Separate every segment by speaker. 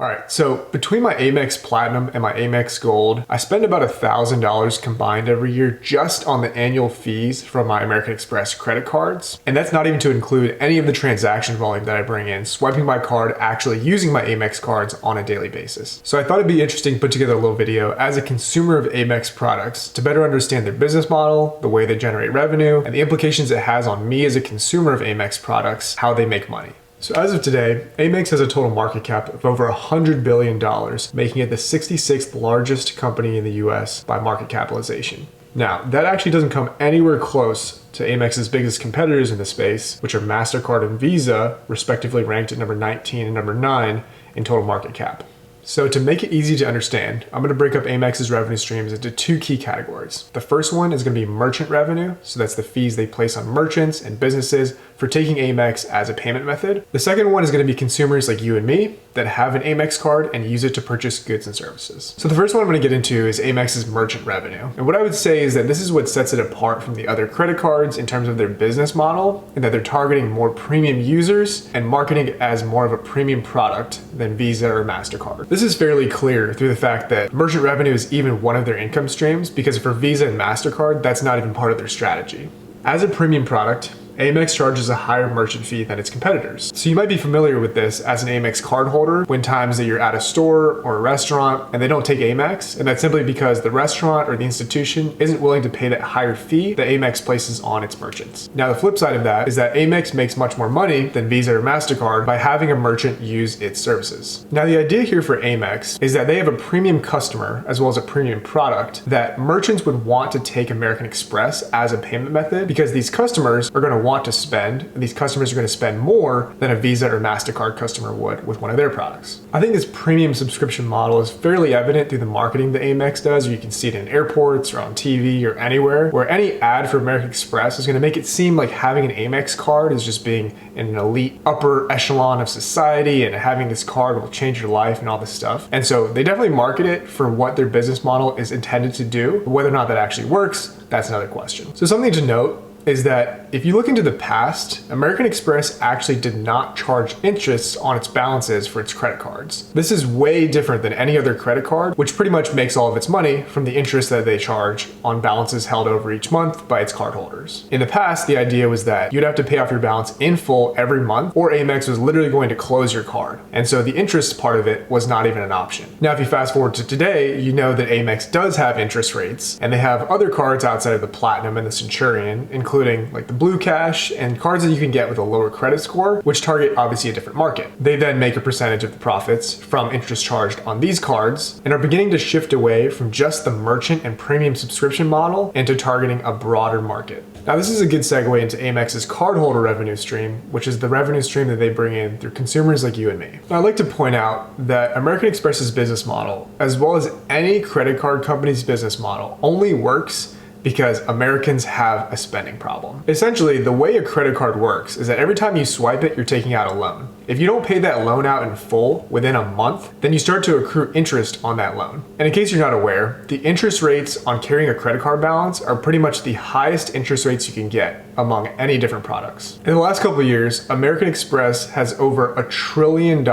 Speaker 1: All right, so between my Amex Platinum and my Amex Gold, I spend about $1,000 combined every year just on the annual fees from my American Express credit cards. And that's not even to include any of the transaction volume that I bring in, swiping my card, actually using my Amex cards on a daily basis. So I thought it'd be interesting to put together a little video as a consumer of Amex products to better understand their business model, the way they generate revenue, and the implications it has on me as a consumer of Amex products, how they make money. So as of today, Amex has a total market cap of over $100 billion, making it the 66th largest company in the US by market capitalization. Now, that actually doesn't come anywhere close to Amex's biggest competitors in the space, which are MasterCard and Visa, respectively ranked at number 19 and number 9 in total market cap. So to make it easy to understand, I'm going to break up Amex's revenue streams into two key categories. The first one is going to be merchant revenue, so that's the fees they place on merchants and businesses for taking Amex as a payment method. The second one is going to be consumers like you and me that have an Amex card and use it to purchase goods and services. So the first one I'm going to get into is Amex's merchant revenue. And what I would say is that this is what sets it apart from the other credit cards in terms of their business model, and that they're targeting more premium users and marketing it as more of a premium product than Visa or MasterCard. This is fairly clear through the fact that merchant revenue is even one of their income streams, because for Visa and MasterCard, that's not even part of their strategy. As a premium product, Amex charges a higher merchant fee than its competitors. So you might be familiar with this as an Amex card holder when times that you're at a store or a restaurant and they don't take Amex, and that's simply because the restaurant or the institution isn't willing to pay that higher fee that Amex places on its merchants. Now the flip side of that is that Amex makes much more money than Visa or MasterCard by having a merchant use its services. Now the idea here for Amex is that they have a premium customer as well as a premium product that merchants would want to take American Express as a payment method, because these customers are going to want to spend, and these customers are going to spend more than a Visa or MasterCard customer would with one of their products. I think this premium subscription model is fairly evident through the marketing that Amex does. You can see it in airports or on TV or anywhere, where any ad for American Express is going to make it seem like having an Amex card is just being in an elite upper echelon of society, and having this card will change your life and all this stuff. And so they definitely market it for what their business model is intended to do. Whether or not that actually works, that's another question. So something to note is that if you look into the past, American Express actually did not charge interest on its balances for its credit cards. This is way different than any other credit card, which pretty much makes all of its money from the interest that they charge on balances held over each month by its cardholders. In the past, the idea was that you'd have to pay off your balance in full every month, or Amex was literally going to close your card. And so the interest part of it was not even an option. Now, if you fast forward to today, you know that Amex does have interest rates, and they have other cards outside of the Platinum and the Centurion, including like the Blue Cash and cards that you can get with a lower credit score, which target obviously a different market. They then make a percentage of the profits from interest charged on these cards, and are beginning to shift away from just the merchant and premium subscription model into targeting a broader market. Now this is a good segue into Amex's cardholder revenue stream, which is the revenue stream that they bring in through consumers like you and me. Now, I'd like to point out that American Express's business model, as well as any credit card company's business model, only works because Americans have a spending problem. Essentially, the way a credit card works is that every time you swipe it, you're taking out a loan. If you don't pay that loan out in full within a month, then you start to accrue interest on that loan. And in case you're not aware, the interest rates on carrying a credit card balance are pretty much the highest interest rates you can get among any different products. In the last couple of years, American Express has over $1 trillion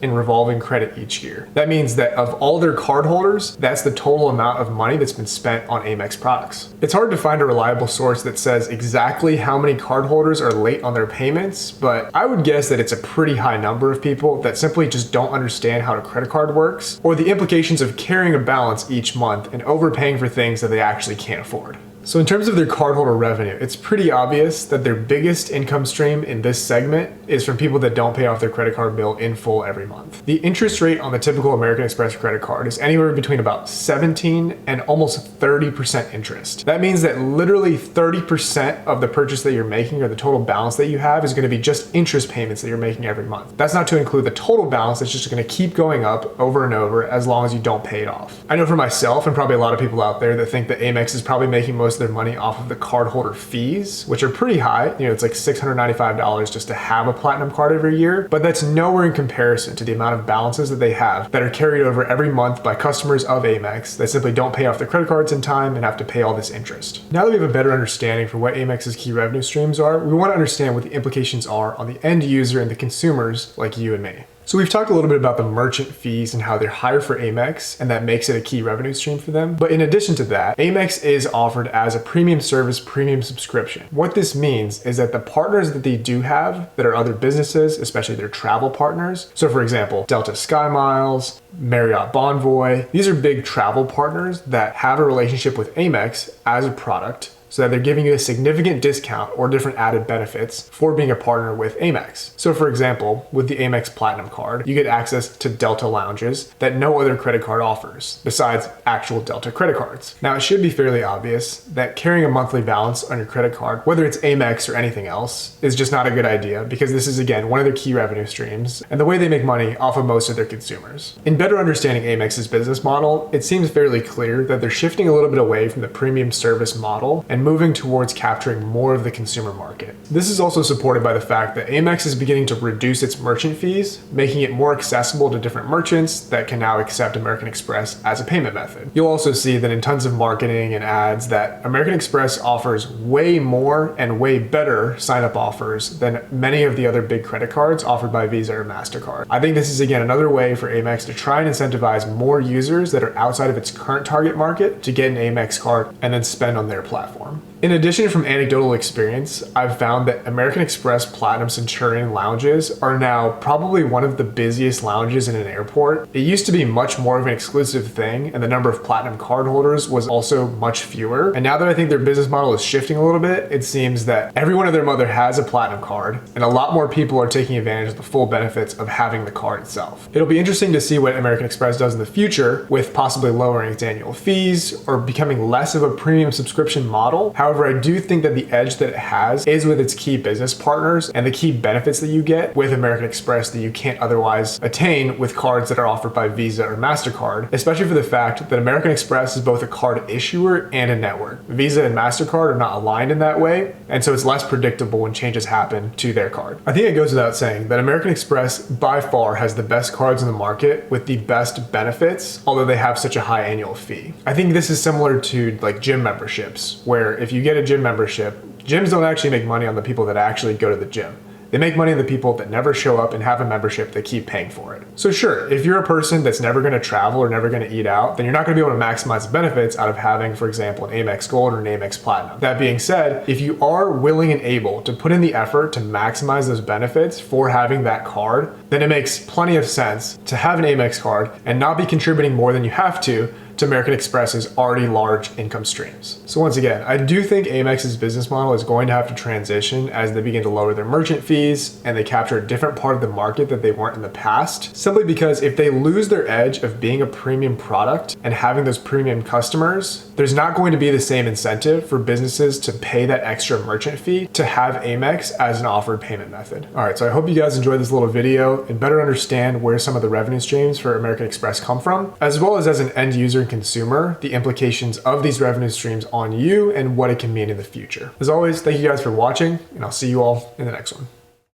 Speaker 1: in revolving credit each year. That means that of all their cardholders, that's the total amount of money that's been spent on Amex products. It's hard to find a reliable source that says exactly how many cardholders are late on their payments, but I would guess that it's a pretty high number of people that simply just don't understand how a credit card works, or the implications of carrying a balance each month and overpaying for things that they actually can't afford. So in terms of their cardholder revenue, it's pretty obvious that their biggest income stream in this segment is from people that don't pay off their credit card bill in full every month. The interest rate on the typical American Express credit card is anywhere between about 17 and almost 30% interest. That means that literally 30% of the purchase that you're making, or the total balance that you have, is going to be just interest payments that you're making every month. That's not to include the total balance that's just going to keep going up over and over as long as you don't pay it off. I know for myself, and probably a lot of people out there, that think that Amex is probably making most of their money off of the cardholder fees, which are pretty high. You know, it's like $695 just to have a platinum card every year, but that's nowhere in comparison to the amount of balances that they have that are carried over every month by customers of Amex that simply don't pay off their credit cards in time and have to pay all this interest. Now that we have a better understanding for what Amex's key revenue streams are, we want to understand what the implications are on the end user and the consumers like you and me. So we've talked a little bit about the merchant fees and how they're higher for Amex, and that makes it a key revenue stream for them. But in addition to that, Amex is offered as a premium service, premium subscription. What this means is that the partners that they do have that are other businesses, especially their travel partners. So for example, Delta Sky Miles, Marriott Bonvoy, these are big travel partners that have a relationship with Amex as a product, so that they're giving you a significant discount or different added benefits for being a partner with Amex. So for example, with the Amex Platinum card, you get access to Delta lounges that no other credit card offers, besides actual Delta credit cards. Now, it should be fairly obvious that carrying a monthly balance on your credit card, whether it's Amex or anything else, is just not a good idea, because this is, again, one of their key revenue streams and the way they make money off of most of their consumers. In better understanding Amex's business model, it seems fairly clear that they're shifting a little bit away from the premium service model and moving towards capturing more of the consumer market. This is also supported by the fact that Amex is beginning to reduce its merchant fees, making it more accessible to different merchants that can now accept American Express as a payment method. You'll also see that in tons of marketing and ads that American Express offers way more and way better sign-up offers than many of the other big credit cards offered by Visa or MasterCard. I think this is, again, another way for Amex to try and incentivize more users that are outside of its current target market to get an Amex card and then spend on their platform. In addition, from anecdotal experience, I've found that American Express Platinum Centurion lounges are now probably one of the busiest lounges in an airport. It used to be much more of an exclusive thing, and the number of Platinum cardholders was also much fewer. And now that I think their business model is shifting a little bit, it seems that everyone and their mother has a Platinum card, and a lot more people are taking advantage of the full benefits of having the card itself. It'll be interesting to see what American Express does in the future, with possibly lowering its annual fees or becoming less of a premium subscription model. However, I do think that the edge that it has is with its key business partners and the key benefits that you get with American Express that you can't otherwise attain with cards that are offered by Visa or MasterCard, especially for the fact that American Express is both a card issuer and a network. Visa and MasterCard are not aligned in that way, and so it's less predictable when changes happen to their card. I think it goes without saying that American Express by far has the best cards in the market with the best benefits, although they have such a high annual fee. I think this is similar to like gym memberships, where if you get a gym membership, gyms don't actually make money on the people that actually go to the gym. They make money on the people that never show up and have a membership that keep paying for it. So sure, if you're a person that's never gonna travel or never gonna eat out, then you're not gonna be able to maximize the benefits out of having, for example, an Amex Gold or an Amex Platinum. That being said, if you are willing and able to put in the effort to maximize those benefits for having that card, then it makes plenty of sense to have an Amex card and not be contributing more than you have to American Express's already large income streams. So once again, I do think Amex's business model is going to have to transition as they begin to lower their merchant fees and they capture a different part of the market that they weren't in the past, simply because if they lose their edge of being a premium product and having those premium customers, there's not going to be the same incentive for businesses to pay that extra merchant fee to have Amex as an offered payment method. All right, so I hope you guys enjoyed this little video and better understand where some of the revenue streams for American Express come from, as well as an end user and consumer, the implications of these revenue streams on you and what it can mean in the future. As always, thank you guys for watching, and I'll see you all in the next one.